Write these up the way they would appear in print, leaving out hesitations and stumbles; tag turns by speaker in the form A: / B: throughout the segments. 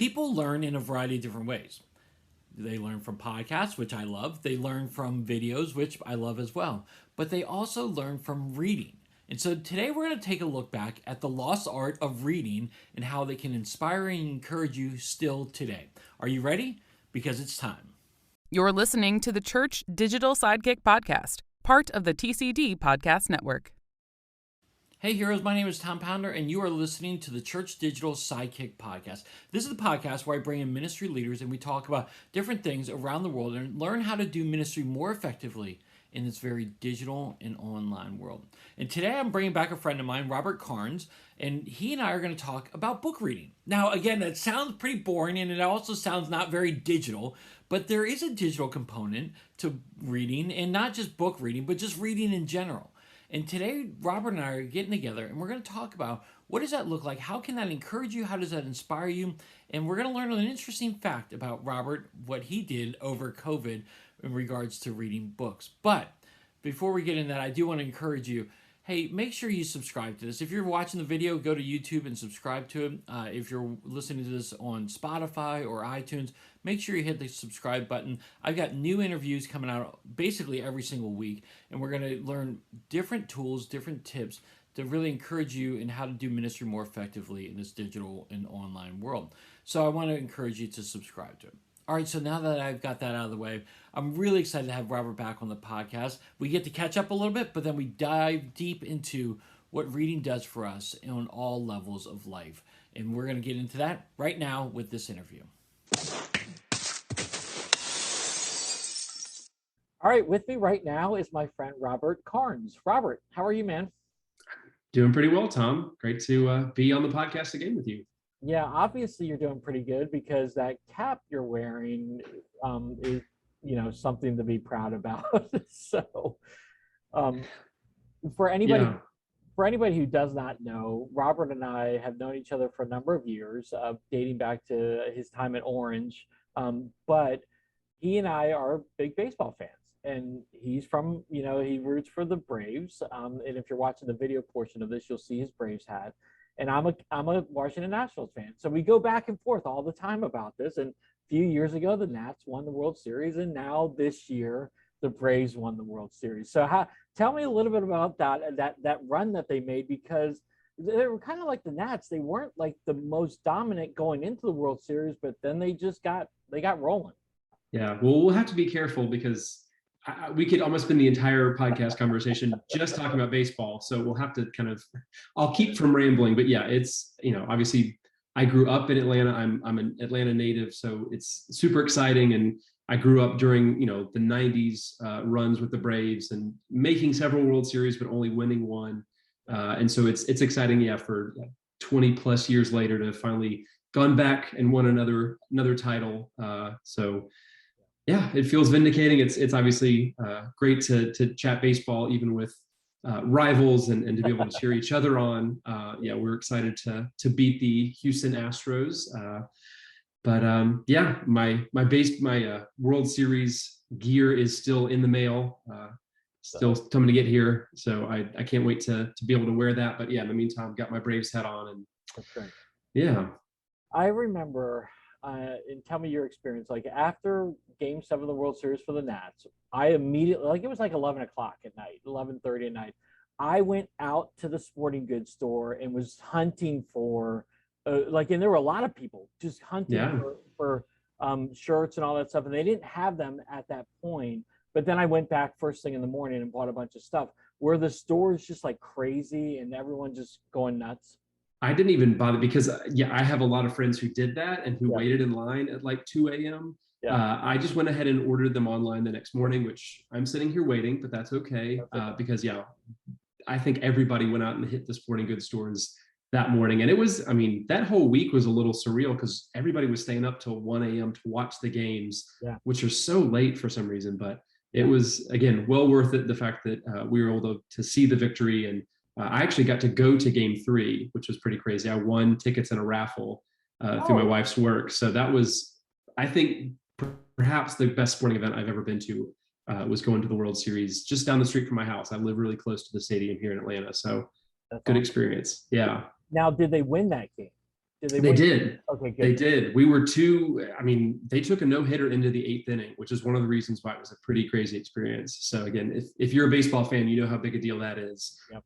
A: People learn in a variety of different ways. They learn from podcasts, which I love. They learn from videos, which I love as well. But they also learn from reading. And so today we're going to take a look back at the lost art of reading and how they can inspire and encourage you still today. Are you ready? Because it's time.
B: You're listening to the Church Digital Sidekick Podcast, part of the TCD Podcast Network.
A: Hey heroes, my name is Tom Pounder, and you are listening to the Church Digital Sidekick Podcast. This is the podcast where I bring in ministry leaders and we talk about different things around the world and learn how to do ministry more effectively in this very digital and online world. And today I'm bringing back a friend of mine, Robert Carnes, and he and I are going to talk about book reading. Now, again, that sounds pretty boring and it also sounds not very digital, but there is a digital component to reading, and not just book reading, but just reading in general. And today, Robert and I are getting together and we're going to talk about what does that look like? How can that encourage you? How does that inspire you? And we're going to learn an interesting fact about Robert, what he did over COVID in regards to reading books. But before we get into that, I do want to encourage you, hey, make sure you subscribe to this. If you're watching the video, go to YouTube and subscribe to it. If you're listening to this on Spotify or iTunes, make sure you hit the subscribe button. I've got new interviews coming out basically every single week, and we're going to learn different tools, different tips to really encourage you in how to do ministry more effectively in this digital and online world. So I want to encourage you to subscribe to it. All right, so now that I've got that out of the way, I'm really excited to have Robert back on the podcast. We get to catch up a little bit, but then we dive deep into what reading does for us on all levels of life. And we're going to get into that right now with this interview. All right, with me right now is my friend Robert Carnes. Robert, how are you, man?
C: Doing pretty well, Tom. Great to be on the podcast again with you.
A: Yeah, obviously you're doing pretty good because that cap you're wearing is, something to be proud about. So, for anybody who does not know, Robert and I have known each other for a number of years, dating back to his time at Orange. But he and I are big baseball fans, and he's from, he roots for the Braves. And if you're watching the video portion of this, you'll see his Braves hat. And I'm a Washington Nationals fan. So we go back and forth all the time about this. And a few years ago, the Nats won the World Series. And now this year, the Braves won the World Series. So tell me a little bit about that run that they made, because they were kind of like the Nats. They weren't like the most dominant going into the World Series, but then they got rolling.
C: Yeah, well, we'll have to be careful because we could almost spend the entire podcast conversation just talking about baseball. So we'll have to I'll keep from rambling, but yeah, it's, obviously I grew up in Atlanta. I'm an Atlanta native, so it's super exciting. And I grew up during, the 90s runs with the Braves and making several World Series, but only winning one. And so it's exciting, for 20 plus years later to finally gone back and won another title. So yeah, it feels vindicating. It's obviously great to chat baseball, even with rivals, and to be able to cheer each other on. We're excited to beat the Houston Astros. My World Series gear is still in the mail, still coming to get here. So I can't wait to be able to wear that. But yeah, in the meantime, got my Braves hat on, and
A: okay.
C: Yeah.
A: I remember. And tell me your experience. Like after Game 7 of the World Series for the Nats, I immediately, it was like 11 o'clock at night, 11:30 at night. I went out to the sporting goods store and was hunting for, and there were a lot of people just hunting for shirts and all that stuff, and they didn't have them at that point. But then I went back first thing in the morning and bought a bunch of stuff. Were the stores just like crazy and everyone just going nuts?
C: I didn't even bother because I have a lot of friends who did that and who waited in line at like 2 a.m. I just went ahead and ordered them online the next morning, which I'm sitting here waiting, but that's okay. Because I think everybody went out and hit the sporting goods stores that morning. And it was, that whole week was a little surreal because everybody was staying up till 1 a.m. to watch the games, which are so late for some reason. But it was, again, well worth it. The fact that we were able to see the victory. And I actually got to go to Game 3, which was pretty crazy. I won tickets in a raffle through my wife's work. So that was, I think, perhaps the best sporting event I've ever been to. Was going to the World Series just down the street from my house. I live really close to the stadium here in Atlanta. So that's good experience. Yeah.
A: Now, did they win that game? Did they
C: They
A: win?
C: did.
A: Okay,
C: They
A: good.
C: did. We were two. I mean, they took a no-hitter into the eighth inning, which is one of the reasons why it was a pretty crazy experience. So again, if you're a baseball fan, you know how big a deal that is.
A: Yep.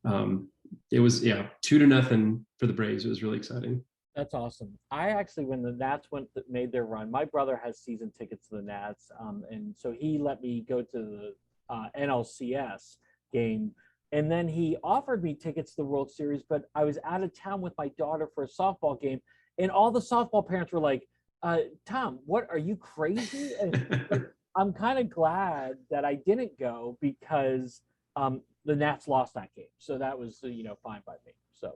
C: It was 2-0 for the Braves. It was really exciting.
A: That's awesome. I actually, when the Nats made their run, my brother has season tickets to the Nats, and so he let me go to the NLCS game, and then he offered me tickets to the World Series, but I was out of town with my daughter for a softball game, and all the softball parents were like, "Tom, what are you crazy?" But I'm kind of glad that I didn't go because the Nats lost that game, so that was fine by me. So,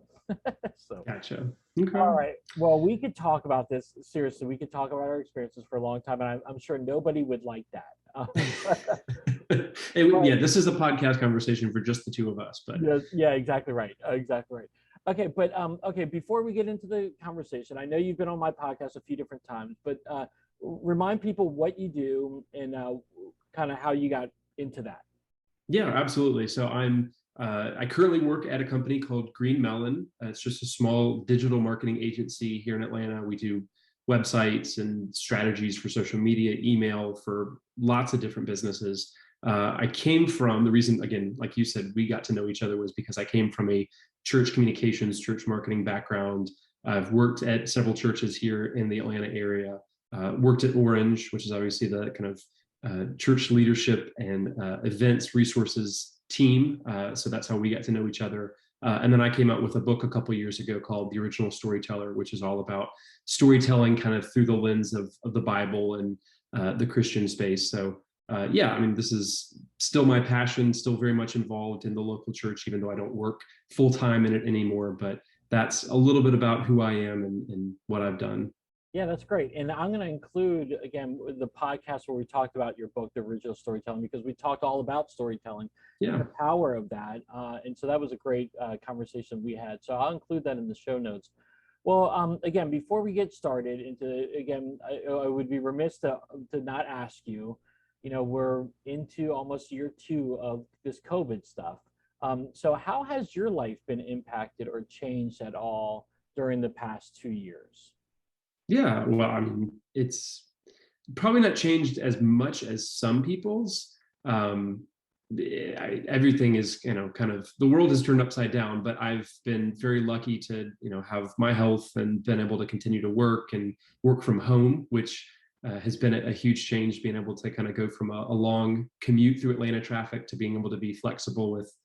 A: so.
C: Gotcha. Okay.
A: All right. Well, we could talk about this seriously. We could talk about our experiences for a long time, and I'm sure nobody would like that.
C: This is a podcast conversation for just the two of us, but
A: yeah, exactly right. Exactly right. Okay, but okay. Before we get into the conversation, I know you've been on my podcast a few different times, but remind people what you do and kind of how you got into that.
C: yeah, absolutely. So I currently work at a company called Green Melon. It's just a small digital marketing agency here in Atlanta. We do websites and strategies for social media, email for lots of different businesses. I came from the reason, again, like you said, we got to know each other was because I came from a church communications, church marketing background. I've worked at several churches here in the Atlanta area. Worked at Orange, which is obviously the kind of church leadership and events resources team. So that's how we got to know each other. And then I came out with a book a couple years ago called The Original Storyteller, which is all about storytelling kind of through the lens of the Bible and the Christian space. So I mean, this is still my passion, still very much involved in the local church, even though I don't work full time in it anymore. But that's a little bit about who I am and what I've done.
A: Yeah, that's great. And I'm going to include, again, the podcast where we talked about your book, The Original Storytelling, because we talked all about storytelling
C: Yeah.
A: and the power of that. And so that was a great conversation we had. So I'll include that in the show notes. Well, again, before we get started I would be remiss to not ask you, we're into almost year 2 of this COVID stuff. So how has your life been impacted or changed at all during the past 2 years?
C: Yeah, well, I mean, it's probably not changed as much as some people's. Everything is, kind of the world has turned upside down, but I've been very lucky to, have my health and been able to continue to work and work from home, which has been a huge change, being able to kind of go from a long commute through Atlanta traffic to being able to be flexible with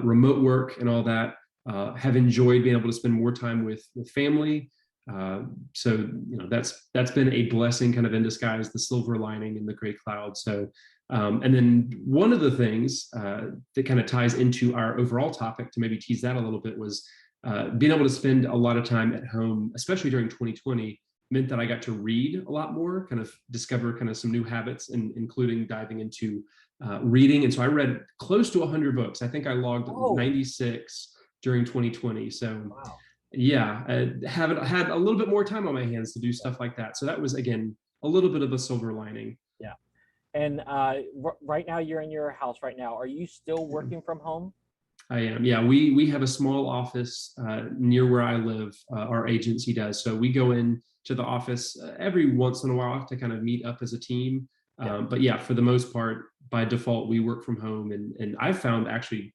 C: remote work and all that. Have enjoyed being able to spend more time with family. So that's been a blessing kind of in disguise, the silver lining in the gray cloud. So and then one of the things that kind of ties into our overall topic, to maybe tease that a little bit, was being able to spend a lot of time at home, especially during 2020, meant that I got to read a lot more, kind of discover kind of some new habits, and including diving into reading. And so I read close to 100 books. I think I logged 96 during 2020. So
A: Wow.
C: Yeah, had a little bit more time on my hands to do stuff like that. So that was, again, a little bit of a silver lining.
A: Yeah. And right now you're in your house right now. Are you still working from home?
C: I am. Yeah, we have a small office near where I live. Our agency does. So we go in to the office every once in a while to kind of meet up as a team. But yeah, for the most part, by default, we work from home. And I've found actually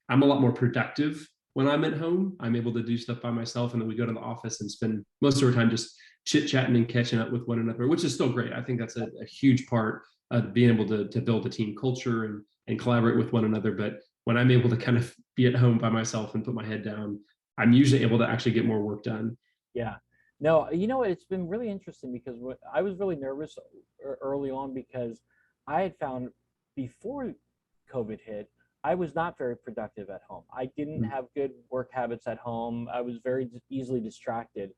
C: I'm a lot more productive when I'm at home. I'm able to do stuff by myself, and then we go to the office and spend most of our time just chit-chatting and catching up with one another, which is still great. I think that's a huge part of being able to build a team culture and collaborate with one another. But when I'm able to kind of be at home by myself and put my head down, I'm usually able to actually get more work done.
A: Yeah. No, it's been really interesting because I was really nervous early on because I had found before COVID hit, I was not very productive at home. I didn't have good work habits at home. I was very easily distracted.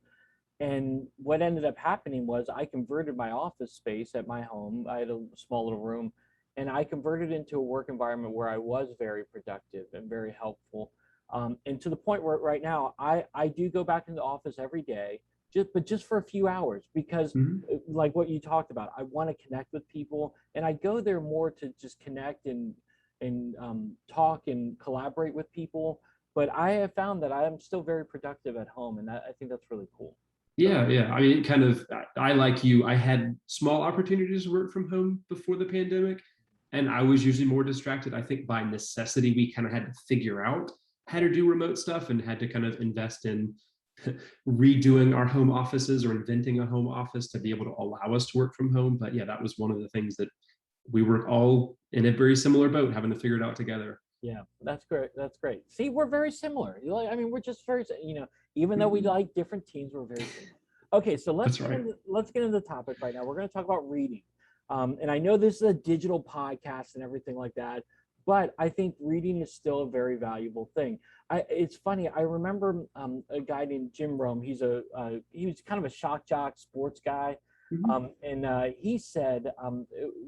A: And what ended up happening was I converted my office space at my home. I had a small little room, and I converted into a work environment where I was very productive and very helpful. And to the point where right now I do go back into the office every day, just for a few hours, because like what you talked about, I want to connect with people, and I go there more to just connect and talk and collaborate with people. But I have found that I am still very productive at home, and I think that's really cool.
C: Yeah. I mean, kind of, I like you, I had small opportunities to work from home before the pandemic, and I was usually more distracted. I think by necessity, we kind of had to figure out how to do remote stuff and had to kind of invest in redoing our home offices or inventing a home office to be able to allow us to work from home. But yeah, that was one of the things that we were all in a very similar boat, having to figure it out together.
A: Yeah, that's great. That's great. See, we're very similar. I mean, we're just very, even though we like different teams, we're very similar. Okay, so
C: That's right.
A: let's get into the topic right now. We're going to talk about reading, and I know this is a digital podcast and everything like that, but I think reading is still a very valuable thing. It's funny. I remember a guy named Jim Rome. He was kind of a shock jock sports guy,
C: Mhm.
A: and he said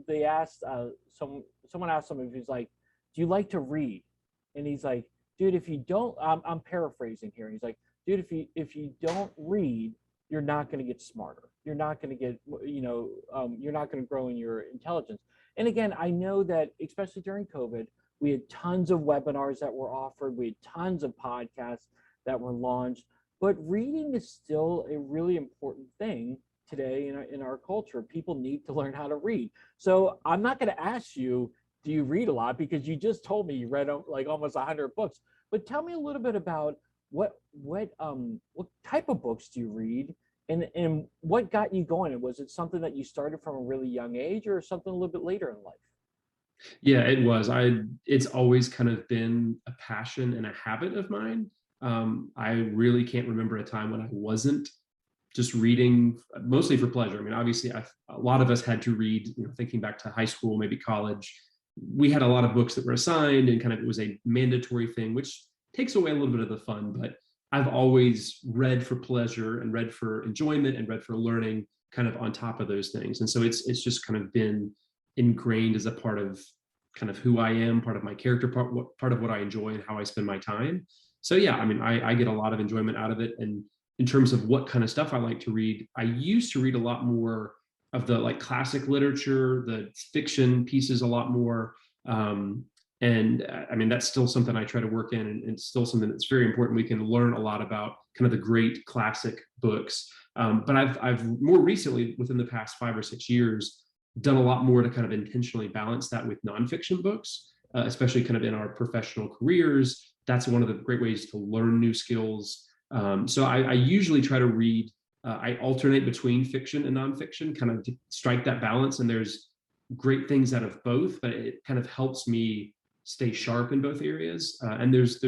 A: they asked someone asked him if he's like, do you like to read? And he's like, dude, if you don't, I'm paraphrasing here. He's like, dude, if you don't read, you're not going to get smarter. You're not going to get, you're not going to grow in your intelligence. And again, I know that especially during COVID, we had tons of webinars that were offered. We had tons of podcasts that were launched. But reading is still a really important thing today in our culture. People need to learn how to read. So I'm not going to ask you, do you read a lot? Because you just told me you read like almost 100 books. But tell me a little bit about what type of books do you read, and what got you going? And was it something that you started from a really young age, or something a little bit later in life?
C: Yeah, it was. It's always kind of been a passion and a habit of mine. I really can't remember a time when I wasn't just reading, mostly for pleasure. I mean, obviously, a lot of us had to read. Thinking back to high school, maybe college, we had a lot of books that were assigned, and kind of it was a mandatory thing, which takes away a little bit of the fun. But I've always read for pleasure and read for enjoyment and read for learning, kind of on top of those things. And so it's just kind of been ingrained as a part of kind of who I am, part of my character, part of what I enjoy and how I spend my time. So yeah, I mean, I get a lot of enjoyment out of it. And in terms of what kind of stuff I like to read, I used to read a lot more of the like classic literature, the fiction pieces a lot more. And I mean, that's still something I try to work in, and it's still something that's very important. We can learn a lot about kind of the great classic books. But I've more recently, within the past 5 or 6 years, done a lot more to kind of intentionally balance that with nonfiction books, especially kind of in our professional careers. That's one of the great ways to learn new skills. So I usually try to read. I alternate between fiction and nonfiction, kind of to strike that balance. And there's great things out of both, but it kind of helps me stay sharp in both areas. And there's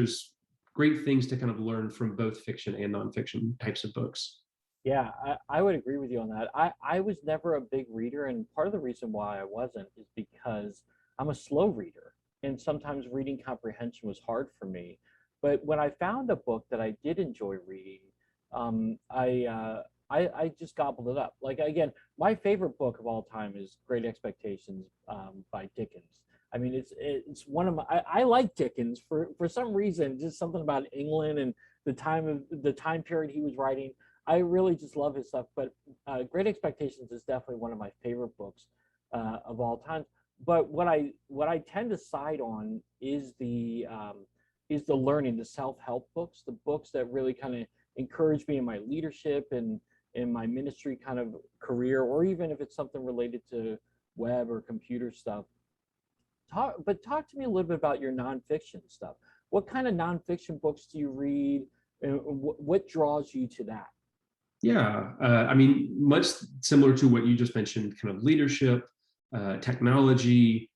C: great things to kind of learn from both fiction and nonfiction types of books.
A: Yeah, I would agree with you on that. I was never a big reader, and part of the reason why I wasn't is because I'm a slow reader, and sometimes reading comprehension was hard for me. But when I found a book that I did enjoy reading, I just gobbled it up. Like again, my favorite book of all time is Great Expectations by Dickens. I mean, it's one of my. I like Dickens for some reason, just something about England and the time period he was writing. I really just love his stuff. But Great Expectations is definitely one of my favorite books of all time. But what I tend to side on is the learning, the self-help books, the books that really kind of encourage me in my leadership and in my ministry kind of career, or even if it's something related to web or computer stuff. Talk to me a little bit about your nonfiction stuff. What kind of nonfiction books do you read, and what draws you to that?
C: Yeah, I mean, much similar to what you just mentioned, kind of leadership, technology.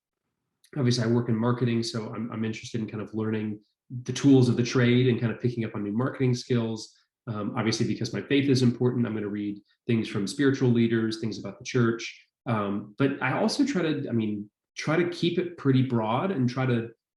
C: Obviously, I work in marketing, so I'm interested in kind of learning the tools of the trade and kind of picking up on new marketing skills. Obviously, because my faith is important, I'm going to read things from spiritual leaders, things about the church. But I also try to keep it pretty broad and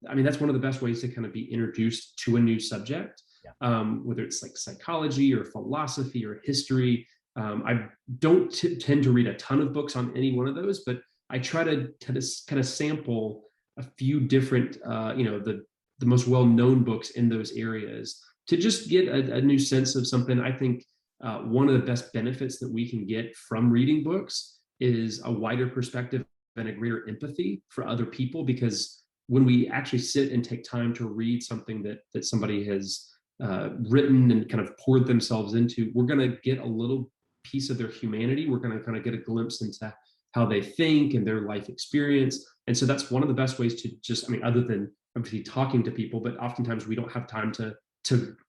C: I mean, that's one of the best ways to kind of be introduced to a new subject,
A: Yeah.
C: Whether it's like psychology or philosophy or history. I don't tend to read a ton of books on any one of those, but I try to kind of sample a few different, the most well-known books in those areas to just get a new sense of something. I think one of the best benefits that we can get from reading books is a wider perspective and a greater empathy for other people, because when we actually sit and take time to read something that somebody has written and kind of poured themselves into, we're going to get a little piece of their humanity. We're going to kind of get a glimpse into how they think and their life experience. And so that's one of the best ways to just, I mean, other than obviously talking to people, but oftentimes we don't have time to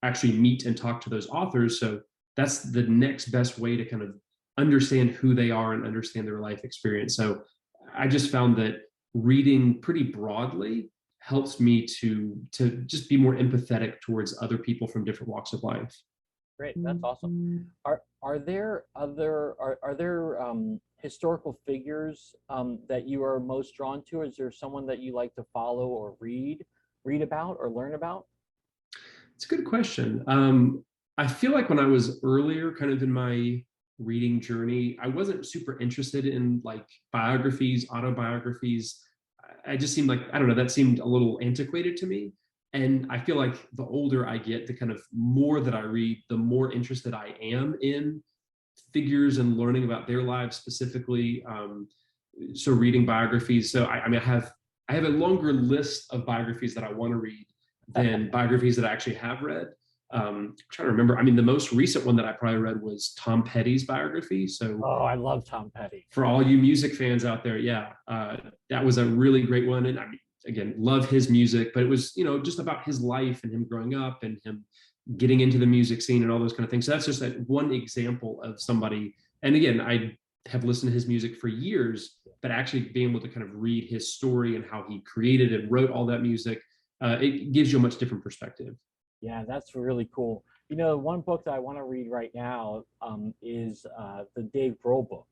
C: actually meet and talk to those authors. So that's the next best way to kind of understand who they are and understand their life experience. So I just found that reading pretty broadly helps me to just be more empathetic towards other people from different walks of life.
A: Great, that's awesome. Are there other are there historical figures that you are most drawn to? Is there someone that you like to follow or read about or learn about?
C: It's a good question. I feel like when I was earlier, kind of in my reading journey, I wasn't super interested in like biographies, autobiographies. I just seemed like, I don't know, that seemed a little antiquated to me. And I feel like the older I get, the kind of more that I read, the more interested I am in figures and learning about their lives specifically. So reading biographies. So I mean, I have a longer list of biographies that I want to read than biographies that I actually have read. I'm trying to remember. I mean, the most recent one that I probably read was Tom Petty's biography. So,
A: Oh, I love Tom Petty.
C: for all you music fans out there, yeah, that was a really great one. And I mean, again, love his music, but it was, you know, just about his life and him growing up and him getting into the music scene and all those kind of things. So that's just that one example of somebody. And again, I have listened to his music for years, but actually being able to kind of read his story and how he created and wrote all that music, it gives you a much different perspective.
A: Yeah, that's really cool. You know, one book that I want to read right now is the Dave Grohl book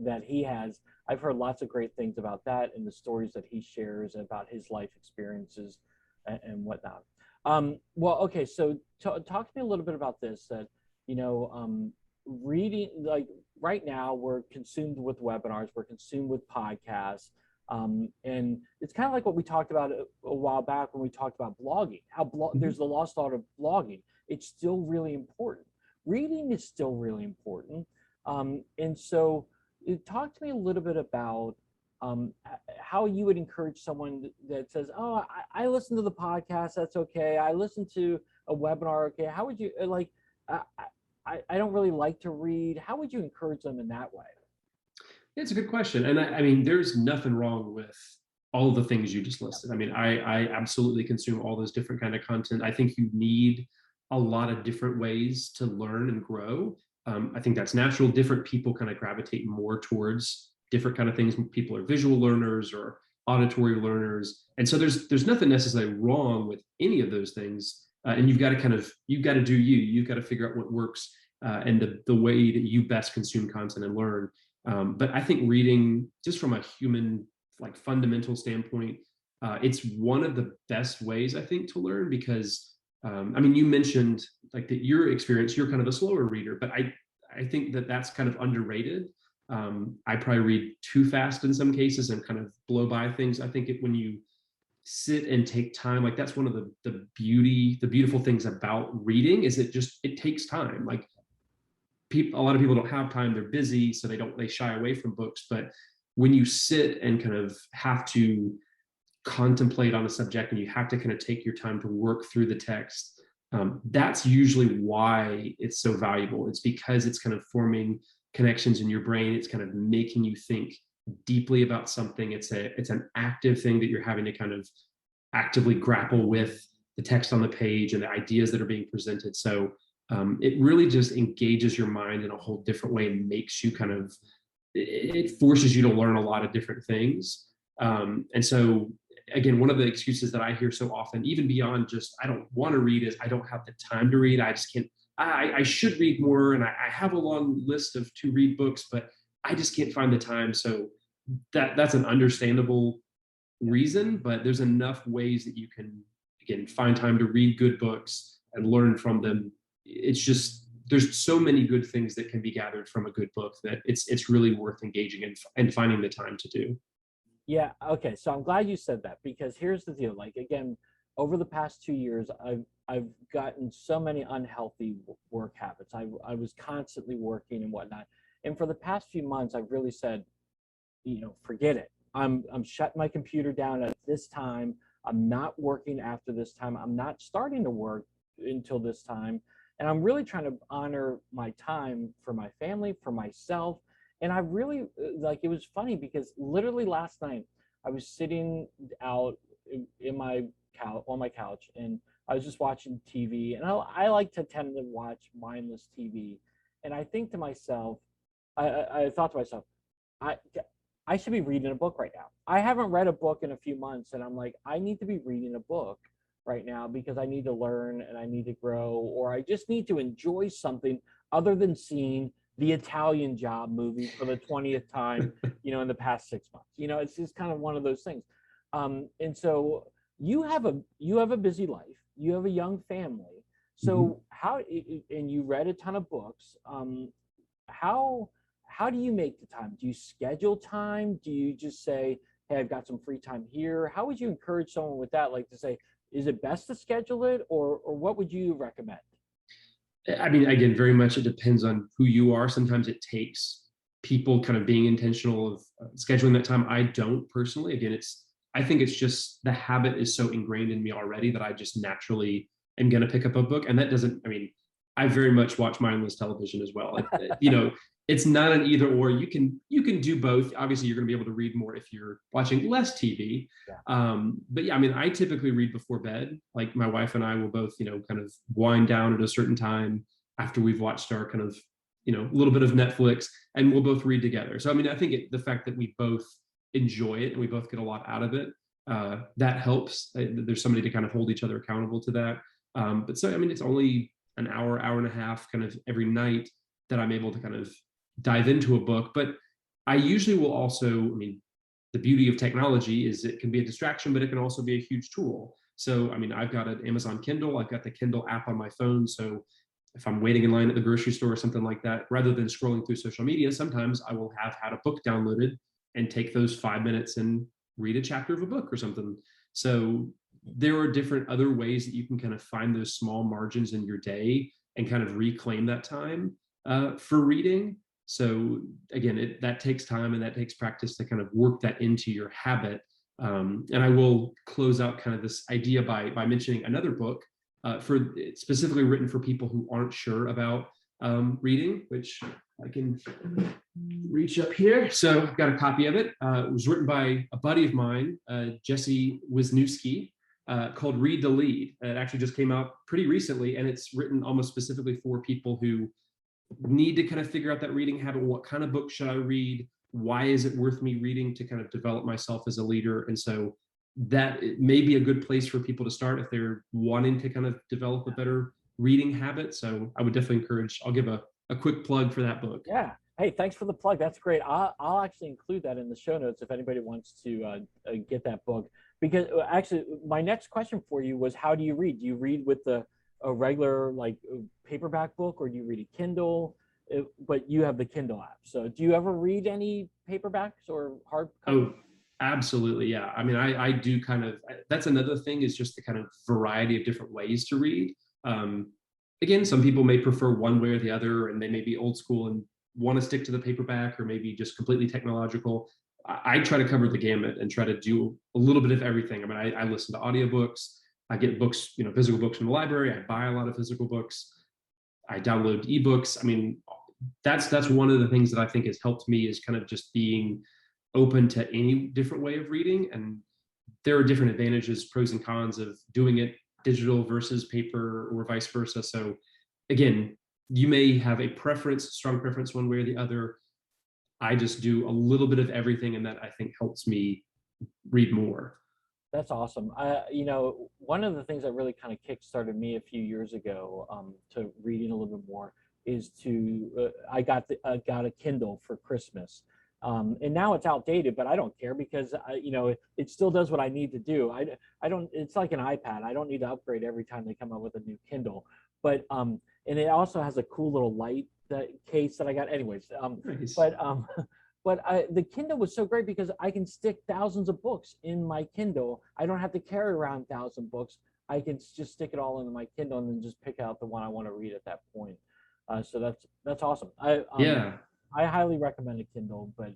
A: that he has. I've heard lots of great things about that and the stories that he shares about his life experiences and whatnot. Well, okay, so talk to me a little bit about this. That you know, reading, like right now, we're consumed with webinars, we're consumed with podcasts. And it's kind of like what we talked about a while back when we talked about blogging, how there's the lost art of blogging. It's still really important. Reading is still really important. And so talk to me a little bit about how you would encourage someone that says, oh, I listen to the podcast, that's okay. I listen to a webinar, okay. How would you, like, I don't really like to read. How would you encourage them in that way?
C: It's a good question. And I mean, there's nothing wrong with all of the things you just listed. I mean, I absolutely consume all those different kind of content. I think you need a lot of different ways to learn and grow. I think that's natural. Different people kind of gravitate more towards different kind of things. People are visual learners or auditory learners. And so there's nothing necessarily wrong with any of those things. And you've got to do you. You've got to figure out what works and the way that you best consume content and learn. But I think reading, just from a human, like fundamental standpoint, it's one of the best ways, I think, to learn because, I mean, you mentioned like that your experience, you're kind of a slower reader, but I think that that's kind of underrated. I probably read too fast in some cases and kind of blow by things. I think when you sit and take time, like that's one of the beautiful things about reading is it takes time. Like a lot of people don't have time, they're busy, so they shy away from books. But when you sit and kind of have to contemplate on a subject and you have to kind of take your time to work through the text, that's usually why it's so valuable. It's because it's kind of forming connections in your brain. It's kind of making you think deeply about something. It's an active thing that you're having to kind of actively grapple with the text on the page and the ideas that are being presented. So it really just engages your mind in a whole different way and makes you it forces you to learn a lot of different things. And so, again, one of the excuses that I hear so often, even beyond just I don't want to read, is I don't have the time to read. I just can't. I should read more, and I have a long list to read books, but I just can't find the time. So that's an understandable reason, but there's enough ways that you can, again, find time to read good books and learn from them. It's just there's so many good things that can be gathered from a good book that it's really worth engaging in and finding the time to do.
A: Yeah, okay. So I'm glad you said that because here's the deal. Like again, over the past 2 years, I've gotten so many unhealthy work habits. I was constantly working and whatnot. And for the past few months, I've really said, forget it. I'm shutting my computer down at this time. I'm not working after this time. I'm not starting to work until this time. And I'm really trying to honor my time for my family, for myself. And I really like, it was funny because literally last night I was sitting out in my couch, on my couch, and I was just watching TV. And I like to tend to watch mindless TV. And I think to myself, I thought to myself, I I should be reading a book right now. I haven't read a book in a few months, and I'm like, I need to be reading a book right now because I need to learn and I need to grow, or I just need to enjoy something other than seeing the Italian Job movie for the 20th time, in the past 6 months. It's just kind of one of those things. And so you have a busy life, you have a young family. So and you read a ton of books. How do you make the time? Do you schedule time? Do you just say, hey, I've got some free time here? How would you encourage someone with that, like to say, is it best to schedule it, or what would you recommend?
C: I mean, again, very much it depends on who you are. Sometimes it takes people kind of being intentional of scheduling that time. I don't personally. Again, I think it's just the habit is so ingrained in me already that I just naturally am going to pick up a book. And that doesn't, I mean, I very much watch mindless television as well. It's not an either or. You can do both. Obviously, you're going to be able to read more if you're watching less TV.
A: Yeah.
C: But yeah, I mean, I typically read before bed. Like my wife and I will both, kind of wind down at a certain time after we've watched our kind of, a little bit of Netflix, and we'll both read together. So I mean, I think the fact that we both enjoy it and we both get a lot out of it, that helps. There's somebody to kind of hold each other accountable to that. But so I mean, it's only an hour and a half kind of every night that I'm able to kind of dive into a book. But I usually will also, I mean, the beauty of technology is it can be a distraction, but it can also be a huge tool. So, I mean, I've got an Amazon Kindle, I've got the Kindle app on my phone. So if I'm waiting in line at the grocery store or something like that, rather than scrolling through social media, sometimes I will have had a book downloaded and take those 5 minutes and read a chapter of a book or something. So there are different other ways that you can kind of find those small margins in your day and kind of reclaim that time for reading. So again, that takes time and that takes practice to kind of work that into your habit. And I will close out kind of this idea by mentioning another book specifically written for people who aren't sure about reading, which I can reach up here. So I've got a copy of it. It was written by a buddy of mine, Jesse Wisniewski, called Read to Lead. It actually just came out pretty recently, and it's written almost specifically for people who need to kind of figure out that reading habit. What kind of book should I read? Why is it worth me reading to kind of develop myself as a leader? And so that may be a good place for people to start if they're wanting to kind of develop a better reading habit. So I would definitely encourage, I'll give a quick plug for that book.
A: Yeah. Hey, thanks for the plug. That's great. I'll actually include that in the show notes if anybody wants to get that book. Because actually, my next question for you was, how do you read? Do you read with a regular like paperback book, or do you read a Kindle? But you have the Kindle app. So do you ever read any paperbacks or hard?
C: Oh, absolutely. Yeah. I mean, I do kind of, that's another thing, is just the kind of variety of different ways to read. Again, some people may prefer one way or the other, and they may be old school and want to stick to the paperback, or maybe just completely technological. I try to cover the gamut and try to do a little bit of everything. I mean, I listen to audiobooks, I get books, physical books from the library, I buy a lot of physical books, I download ebooks. I mean, that's one of the things that I think has helped me, is kind of just being open to any different way of reading. And there are different advantages, pros and cons of doing it digital versus paper, or vice versa. So again, you may have a strong preference one way or the other. I just do a little bit of everything, and that I think helps me read more.
A: That's awesome. One of the things that really kind of kickstarted me a few years ago to reading a little bit more is I got a Kindle for Christmas, and now it's outdated, but I don't care because it still does what I need to do. I don't. It's like an iPad. I don't need to upgrade every time they come out with a new Kindle, but and it also has a cool little light case that I got. Anyways,
C: Nice.
A: But the Kindle was so great because I can stick thousands of books in my Kindle. I don't have to carry around 1,000 books. I can just stick it all into my Kindle and then just pick out the one I want to read at that point. So that's awesome.
C: Yeah.
A: I highly recommend a Kindle, but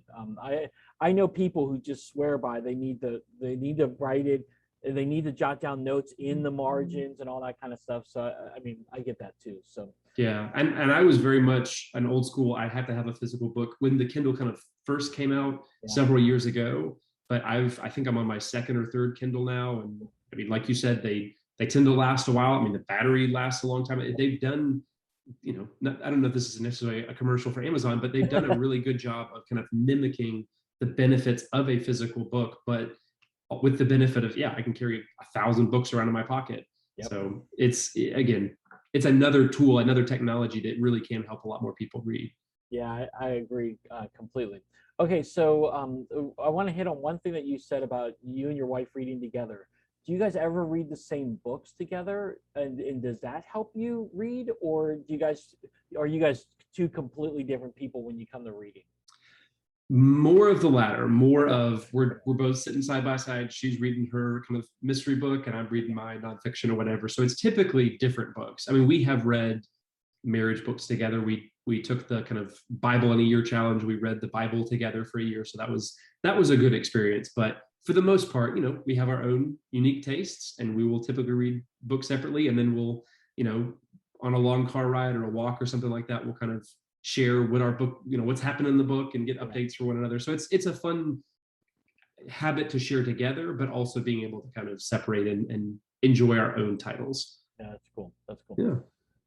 A: I know people who just swear by they need to write it they need to jot down notes in the margins and all that kind of stuff. So I mean, I get that too. So
C: Yeah, and I was very much an old school. I had to have a physical book when the Kindle kind of first came out several years ago. But I think I'm on my second or third Kindle now, and I mean, like you said, they tend to last a while. I mean, the battery lasts a long time. They've done, I don't know if this is necessarily a commercial for Amazon, but they've done a really good job of kind of mimicking the benefits of a physical book, but with the benefit of, I can carry 1,000 books around in my pocket. So it's, again, it's another tool, another technology that really can help a lot more people read.
A: Yeah, I agree completely. Okay, so I want to hit on one thing that you said about you and your wife reading together. Do you guys ever read the same books together, and does that help you read, or are you guys two completely different people when you come to reading?
C: More of the latter, more of we're both sitting side by side. She's reading her kind of mystery book and I'm reading my nonfiction or whatever. So it's typically different books. I mean, we have read marriage books together. We took the kind of Bible in a year challenge. We read the Bible together for a year. So that was a good experience. But for the most part, we have our own unique tastes, and we will typically read books separately. And then we'll, on a long car ride or a walk or something like that, we'll kind of share what our book, what's happened in the book, and get updates for one another. So it's a fun habit to share together, but also being able to kind of separate and enjoy our own titles.
A: Yeah, that's cool. That's cool.
C: Yeah.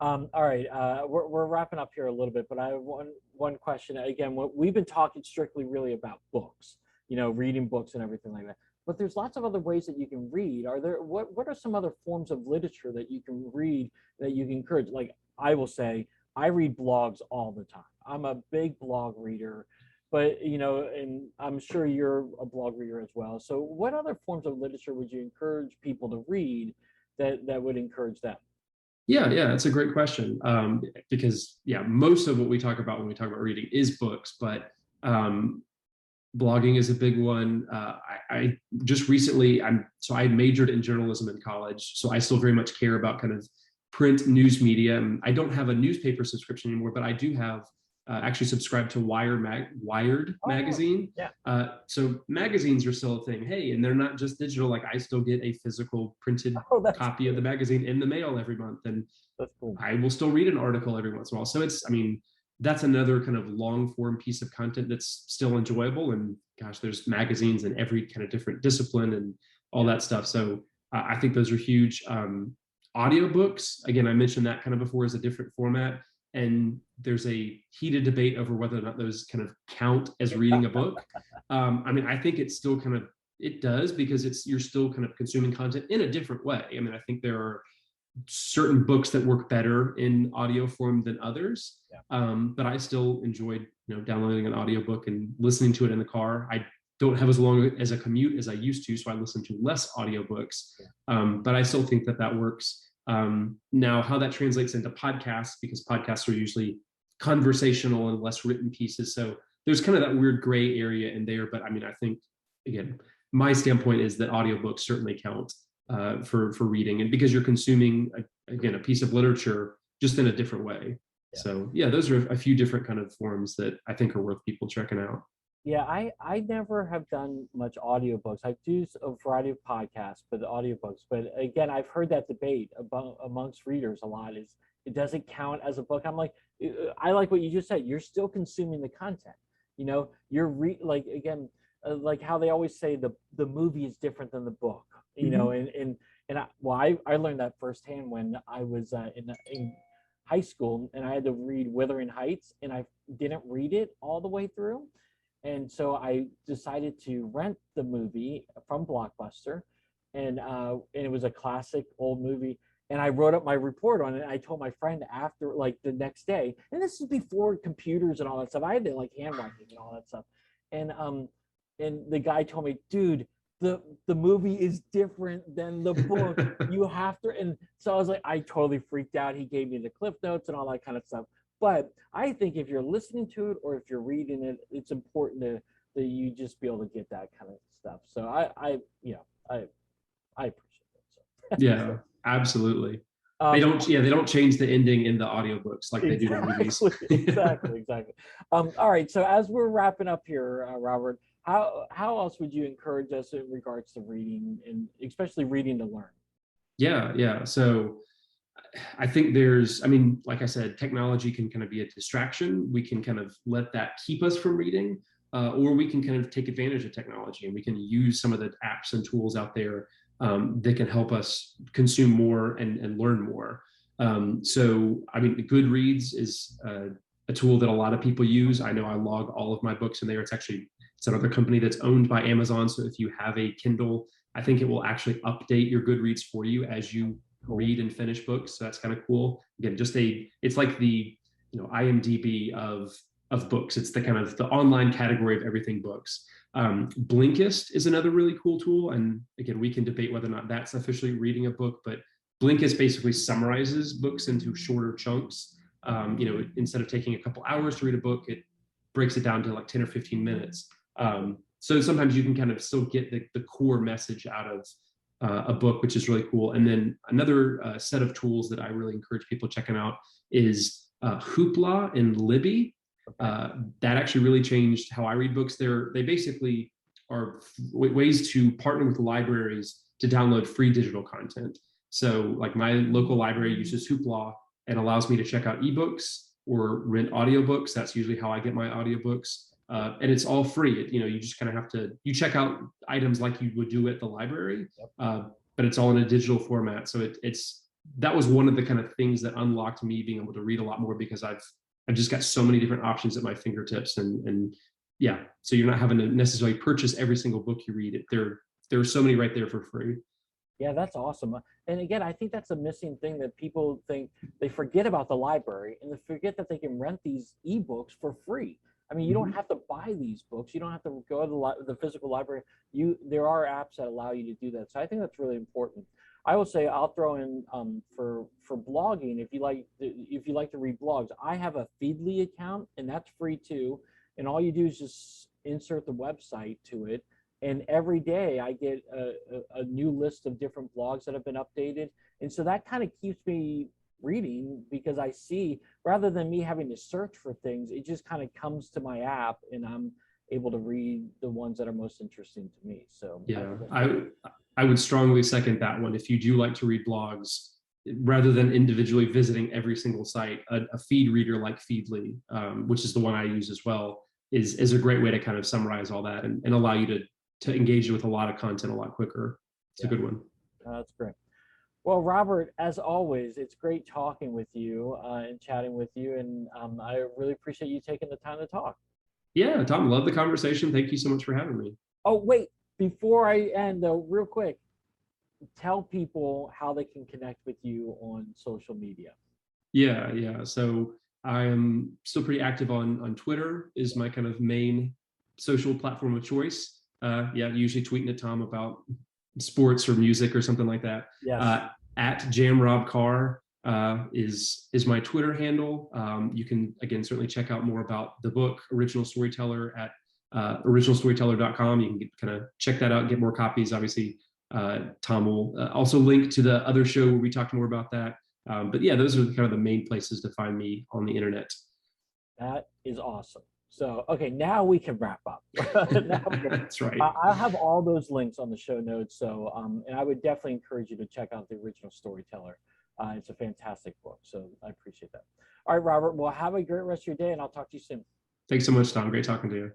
A: All right, we're wrapping up here a little bit, but I have one question. Again, we've been talking strictly really about books, reading books and everything like that. But there's lots of other ways that you can read. What are some other forms of literature that you can read that you can encourage? Like, I will say, I read blogs all the time. I'm a big blog reader, but and I'm sure you're a blog reader as well. So what other forms of literature would you encourage people to read that would encourage them?
C: Yeah, it's a great question, because most of what we talk about when we talk about reading is books, but blogging is a big one. I just recently, I majored in journalism in college, so I still very much care about kind of print news media. And I don't have a newspaper subscription anymore, but I do have actually subscribed to Wired magazine. So magazines are still a thing. Hey, and they're not just digital. Like, I still get a physical printed copy of the magazine in the mail every month, and
A: that's cool.
C: I will still read an article every once in a while. So that's another kind of long form piece of content that's still enjoyable. And gosh, there's magazines in every kind of different discipline and all that stuff. So I think those are huge. Audiobooks, again, I mentioned that kind of before, as a different format. And there's a heated debate over whether or not those kind of count as reading a book. I think it's still it does, because you're still kind of consuming content in a different way. I think there are certain books that work better in audio form than others. But I still enjoyed, downloading an audiobook and listening to it in the car. I don't have as long as a commute as I used to, so I listen to less audiobooks. But I still think that works. Now, how that translates into podcasts, because podcasts are usually conversational and less written pieces. So there's kind of that weird gray area in there. But I think, again, my standpoint is that audiobooks certainly count for reading, and because you're consuming, again, a piece of literature just in a different way. So those are a few different kind of forms that I think are worth people checking out.
A: Yeah, I never have done much audiobooks. I do a variety of podcasts, but the audiobooks. But again, I've heard that debate amongst readers a lot, is it doesn't count as a book. I'm like, I like what you just said. You're still consuming the content. You're like how they always say the movie is different than the book. I learned that firsthand when I was in high school, and I had to read Wuthering Heights, and I didn't read it all the way through. And so I decided to rent the movie from Blockbuster, and it was a classic old movie. And I wrote up my report on it. I told my friend after, like, the next day, and this is before computers and all that stuff. I had to handwriting and all that stuff. And the guy told me, dude, the movie is different than the book. You have to. And so I was like, I totally freaked out. He gave me the cliff notes and all that kind of stuff. But I think if you're listening to it or if you're reading it, it's important that you just be able to get that kind of stuff. So I appreciate it. So.
C: Yeah, absolutely. They don't change the ending in the audiobooks like they do the movies.
D: Exactly. All right, so as we're wrapping up here, Robert, how else would you encourage us in regards to reading, and especially reading to learn?
C: Yeah. So I think like I said, technology can kind of be a distraction. We can kind of let that keep us from reading, or we can kind of take advantage of technology and we can use some of the apps and tools out there that can help us consume more and learn more. So, I mean, Goodreads is a tool that a lot of people use. I know I log all of my books in there. It's another company that's owned by Amazon. So if you have a Kindle, I think it will actually update your Goodreads for you as you read and finish books. So that's kind of cool. Again, it's like the IMDb of books. It's the kind of the online category of everything books. Blinkist is another really cool tool, and again, we can debate whether or not that's officially reading a book, but Blinkist basically summarizes books into shorter chunks. Instead of taking a couple hours to read a book, it breaks it down to like 10 or 15 minutes. So sometimes you can kind of still get the core message out of a book, which is really cool. And then another set of tools that I really encourage people checking out is Hoopla and Libby. That actually really changed how I read books. They basically are ways to partner with libraries to download free digital content. So like my local library uses Hoopla and allows me to check out ebooks or rent audiobooks. That's usually how I get my audiobooks. And it's all free. You just kind of have to, you check out items like you would do at the library, but it's all in a digital format. So that was one of the kind of things that unlocked me being able to read a lot more, because I've just got so many different options at my fingertips. And yeah, so you're not having to necessarily purchase every single book you read. There are so many right there for free.
D: Yeah, that's awesome. And again, I think that's a missing thing that people think. They forget about the library, and they forget that they can rent these ebooks for free. I mean, you don't have to buy these books. You don't have to go to the physical library. There are apps that allow you to do that. So I think that's really important. I will say, I'll throw in for blogging, if you like to read blogs, I have a Feedly account, and that's free too. And all you do is just insert the website to it, and every day I get a new list of different blogs that have been updated. And so that kind of keeps me reading, because I see, rather than me having to search for things, it just kind of comes to my app, and I'm able to read the ones that are most interesting to me. So
C: yeah, I would strongly second that one. If you do like to read blogs, rather than individually visiting every single site, a feed reader like Feedly, which is the one I use as well, is a great way to kind of summarize all that and allow you to engage with a lot of content a lot quicker. It's a good one.
D: That's great. Well, Robert, as always, it's great talking with you and chatting with you, and I really appreciate you taking the time to talk.
C: Yeah, Tom, love the conversation. Thank you so much for having me.
D: Oh, wait, before I end, though, real quick, tell people how they can connect with you on social media.
C: Yeah. So I am still pretty active on Twitter, is my kind of main social platform of choice. Usually tweeting at Tom about sports or music or something like that.
D: Yes.
C: At JamRobCar is my Twitter handle. You can, again, certainly check out more about the book Original Storyteller at originalstoryteller.com. You can kind of check that out and get more copies. Obviously, Tom will also link to the other show where we talked more about that. But yeah, those are kind of the main places to find me on the internet.
D: That is awesome. So, okay, now we can wrap up.
C: That's right.
D: I'll have all those links on the show notes. So, and I would definitely encourage you to check out The Original Storyteller. It's a fantastic book. So I appreciate that. All right, Robert, well, have a great rest of your day, and I'll talk to you soon.
C: Thanks so much, Tom. Great talking to you.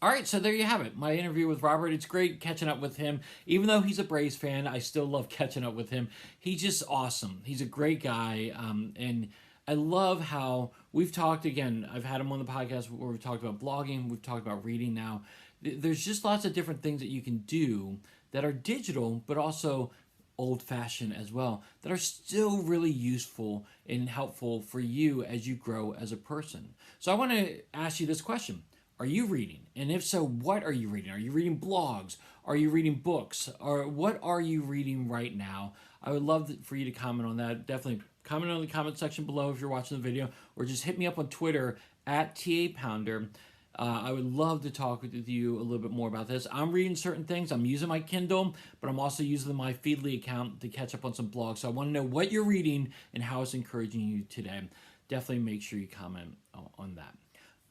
A: All right, so there you have it. My interview with Robert. It's great catching up with him. Even though he's a Braves fan, I still love catching up with him. He's just awesome. He's a great guy, and I love how we've talked, again, I've had him on the podcast where we've talked about blogging, we've talked about reading now. There's just lots of different things that you can do that are digital, but also old-fashioned as well, that are still really useful and helpful for you as you grow as a person. So I want to ask you this question. Are you reading? And if so, what are you reading? Are you reading blogs? Are you reading books? Or what are you reading right now? I would love for you to comment on that. Definitely comment on the comment section below if you're watching the video, or just hit me up on Twitter at @TAPounder. I would love to talk with you a little bit more about this. I'm reading certain things. I'm using my Kindle, but I'm also using my Feedly account to catch up on some blogs. So I want to know what you're reading and how it's encouraging you today. Definitely make sure you comment on that.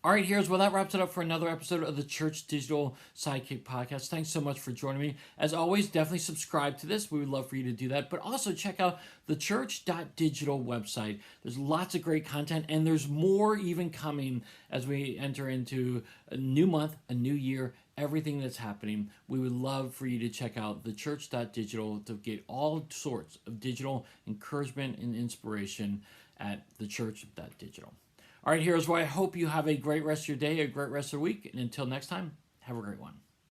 A: All right, here's well, that wraps it up for another episode of the Church Digital Sidekick Podcast. Thanks so much for joining me. As always, definitely subscribe to this. We would love for you to do that. But also check out thechurch.digital website. There's lots of great content, and there's more even coming as we enter into a new month, a new year, everything that's happening. We would love for you to check out thechurch.digital to get all sorts of digital encouragement and inspiration at thechurch.digital. All right, here's why I hope you have a great rest of your day, a great rest of the week. And until next time, have a great one.